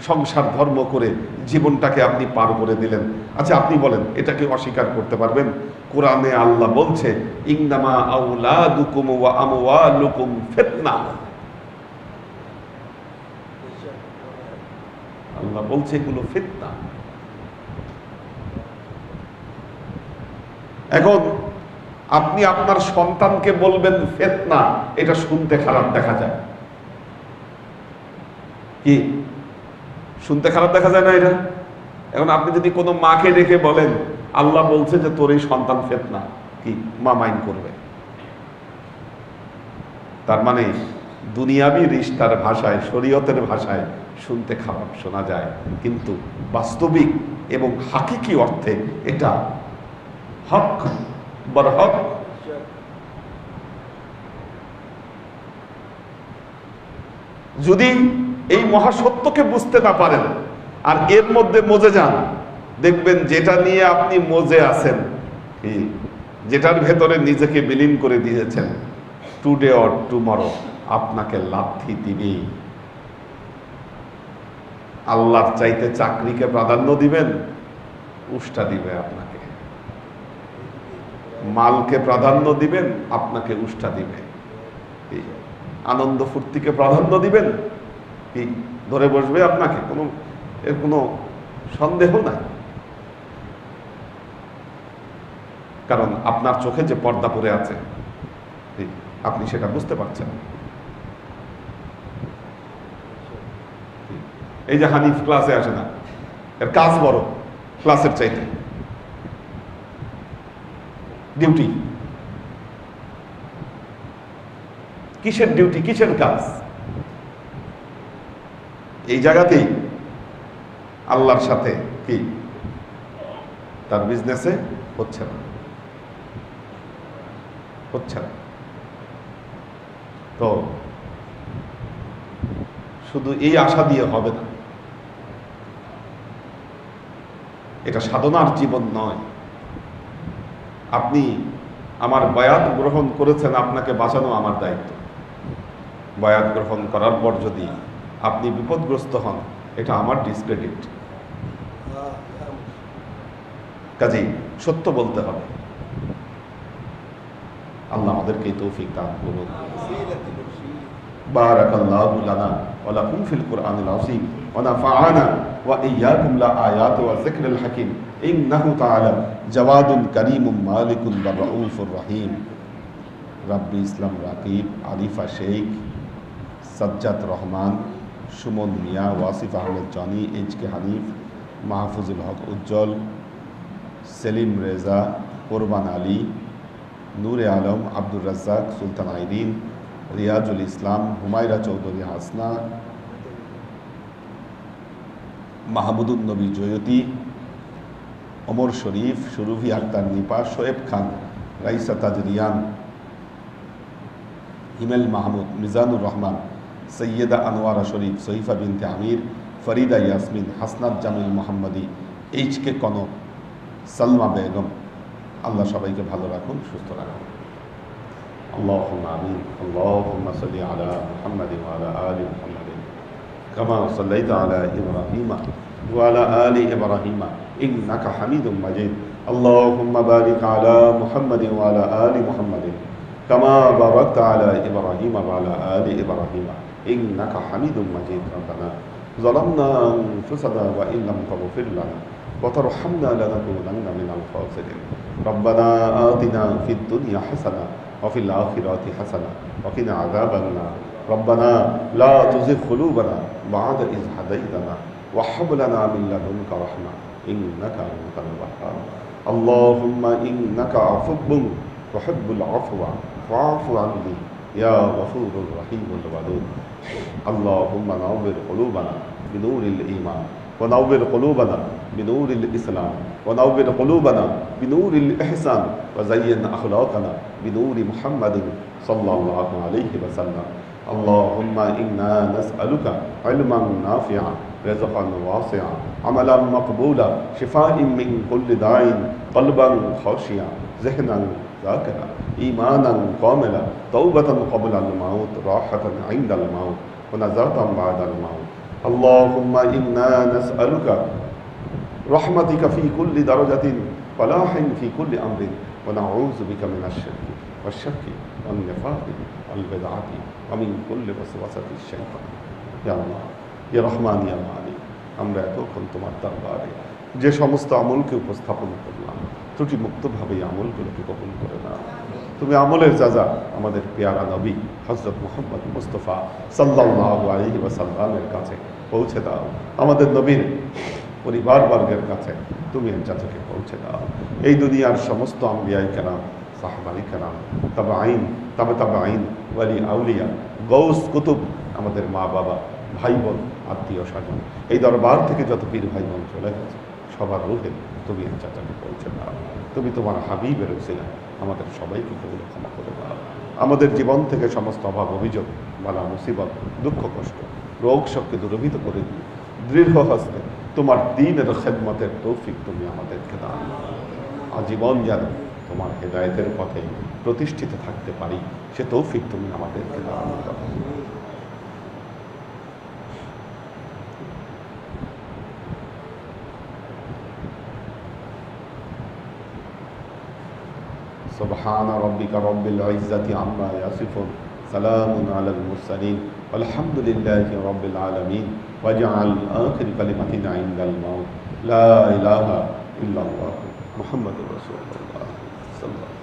A: সংসার ধর্ম করে জীবনটাকে আপনি পার করে দিলেন, আচ্ছা আপনি বলেন এটাকে অস্বীকার করতে পারবেন? কোরআনে আল্লাহ বলছে ইন্নামা আউলাদুকুম ওয়া আমওয়ালুকুম ফিতনা। আল্লাহ বলছে এগুলো ফিতনা। এখন আপনি আপনার সন্তানকে বলবেন ফিতনা, এটা শুনতে খারাপ দেখা যায়। কি শুনতে খারাপ দেখা যায় না এটা? এখন আপনি যদি কোনো মাকে ডেকে বলেন আল্লাহ বলছে যে তোর এই সন্তান ফিতনা, কি মা মাইন্ড করবে? তার মানে দুনিয়াবি রিশতার ভাষায়, শরীয়তের ভাষায় শুনতে খারাপ শোনা যায়, কিন্তু বাস্তবিক এবং হাকিকি অর্থে এটা হক, বরহক। যদি এই মহাসত্যকে বুঝতে না পারেন আর এর মধ্যে মজে যান, দেখবেন যেটা নিয়ে আপনি মজে আছেন, যেটার ভেতরে নিজেকে বিলীন করে দিয়েছেন, টুডে অর টুমরো আপনাকে লাথি দিবে। আল্লাহর চাইতে চাকরিকে প্রাধান্য দিবেন, উষ্টা দিবে আপনাকে। মালকে প্রাধান্য দিবেন, আপনাকে উষ্টা দিবে। আনন্দ ফুর্তিকে প্রাধান্য দিবেন, কি ধরে বসবে আপনাকে, এর কোনো সন্দেহ নাই। কারণ আপনার চোখে যে পর্দা পড়ে আছে আপনি সেটা বুঝতে পারছেন। এই যে হানিফ ক্লাসে আসে না, এর কাজ বড় ক্লাসের চাইতে। ডিউটি কিসের ডিউটি, কিসের কাজ? এই জায়গাতেই আল্লাহর সাথে কি তার বিজনেসে হচ্ছে না, হচ্ছে না। তো শুধু এই আশা দিয়ে হবে না, এটা সাধনার জীবন নয়। আপনি আমার বায়াত গ্রহণ করেছেন, আপনাকে বাঁচানো আমার দায়িত্ব। বায়াত গ্রহণ করার পর যদি আপনি বিপদগ্রস্ত হন, এটা আমার ডিসক্রেডিট। কাজেই সত্য বলতে হবে। আল্লাহ আমাদেরকে তৌফিক দান করুন। বারাকাল্লাহু লানা ওয়া লাকুম ফিল কুরআনিল আযীম ওয়া নাফা'ানা ওয়া ইয়্যাকুম লা আয়াতি ওয়া যিকরিল হাকীম ইন্নাহু তাআলা জাওয়াদুন কারীমুম মালিকুন ওয়া রাউফুর রহিম। রাব্বি ইসলাম রাকিব, আরিফা শেখ, সাজ্জাদ রহমান, সুমন মিয়া, ওয়াসিফ আহমেদ জনি, এইচ.কে হানিফ, মাহফুজুল হক উজ্জ্বল, সেলিম রেজা, কোরবান আলী, নূরে আলম, আব্দুর রাজ্জাক, সুলতান আইরিন, রিয়াজুল ইসলাম, হুমায়রা চৌধুরী হাসনা, মাহমুদুন নবী জয়তী, ওমর শরীফ, সুরভি আক্তার নিপা, শোয়েব খান, রাইসা তাজরিয়ান, হিমেল মাহমুদ, মিজানুর রহমান, সৈয়দা আনোয়ারা শরীফ, সহিফা বিনতে আমির, ফরিদা ইয়াসমিন, হাসনাত জামিল মোহাম্মদী, এইচ.কে কনক, সালমা বেগম। আল্লাহ সবাইকে ভালো রাখুন, সুস্থ রাখুন। আল্লাহুম্মা আমিন। আল্লাহুম্মা সাল্লি আলা মুহাম্মাদিন ওয়া আলা আলি মুহাম্মাদিন কামা সাল্লাইতা আলা ইব্রাহিমা ওয়া আলা আলি ইব্রাহিমা ইন্নাকা হামিদুম মাজিদ। আল্লাহুম্মা বারিক আলা মুহাম্মাদিন ওয়া আলা আলি মুহাম্মাদিন কামা বারাকতা আলা ইব্রাহিমা ওয়া আলা আলি ইব্রাহিমা ইন্নাকা হামিদুম মাজিদ। রব্বানা যালামনা আনফুসানা ওয়া ইন লাম তাগফির লানা وترحمنا لنكونن من الخاسرين. ربنا آتنا في الدنيا حسنة وفي الآخرة حسنة وقنا عذاب النار. ربنا لا تزغ قلوبنا بعد إذ هديتنا وهب لنا من لدنك رحمة إنك أنت الوهاب. اللهم إنك عفو تحب العفو فاعف عني يا غفور رحيم الودود. اللهم نور قلوبنا بنور الإيمان ونور قلوبنا بنور الإسلام ونور قلوبنا بنور الإحسان وزين أخلاقنا بنور محمد صلى الله عليه وسلم. اللهم إنا نسألك علما نافعا رزقا واسعا عملا مقبولا شفاء من كل داء قلبا خاشعا ذهنا ذاكرا إيمانا كاملا توبة قبل الموت راحة عند الموت ونجاة بعد الموت اللهم إنا نسألك رحمتك في كل درجة فلاح في كل أمر ونعوذ بك من الشرك والشك والنفاق والبدعة ومن كل وسوسة الشيطان يا الله يا رحمن يا মালিক আমরা এতক্ষণ তোমার দরবারে যে সমস্ত আমলকে উপস্থাপন করলাম ত্রুটি মুক্তভাবে আমলগুলোকে কবুল করে নাও তুমি আমলের যাজা আমাদের পেয়ারা নবী হযরত মুহাম্মদ মুস্তাফা সাল্লাল্লাহু আলাইহি ওয়াসাল্লামের কাছে পৌঁছে দাও আমাদের নবীর পরিবারবর্গের কাছে তুমি এর যাজাকে পৌঁছে দাও এই দুনিয়ার সমস্ত আম্বিয়ায়ে কেরাম সাহাবায়ে কেরাম তাবেঈন তাবেঈন ওয়ালি আউলিয়া গৌস কুতুব আমাদের মা বাবা ভাই বোন আত্মীয় স্বজন এই দরবার থেকে যত পীর ভাই বোন চলে গেছে সবার রূহে তুমি এর যাজাকে পৌঁছে দাও তুমি তোমার হাবিবের উসিলা আমাদের সবাইকে কবুল ক্ষমা করে দাও আমাদের জীবন থেকে সমস্ত অভাব অভিযোগ বালা মুসিবত দুঃখ কষ্ট রোগ শোককে দূরীভূত করে দিও দৃঢ় হস্তে তোমার দ্বীনের খেদমতের তৌফিক তুমি আমাদেরকে দাও আজীবন যেন তোমার হেদায়েতের পথে প্রতিষ্ঠিত থাকতে পারি সে তৌফিক তুমি আমাদেরকে দাও سبحان ربك رب العزة عما يصفون سلام على المرسلين والحمد لله رب العالمين واجعل آخر كلمتنا عند الموت لا إله إلا الله محمد رسول الله صلى الله عليه وسلم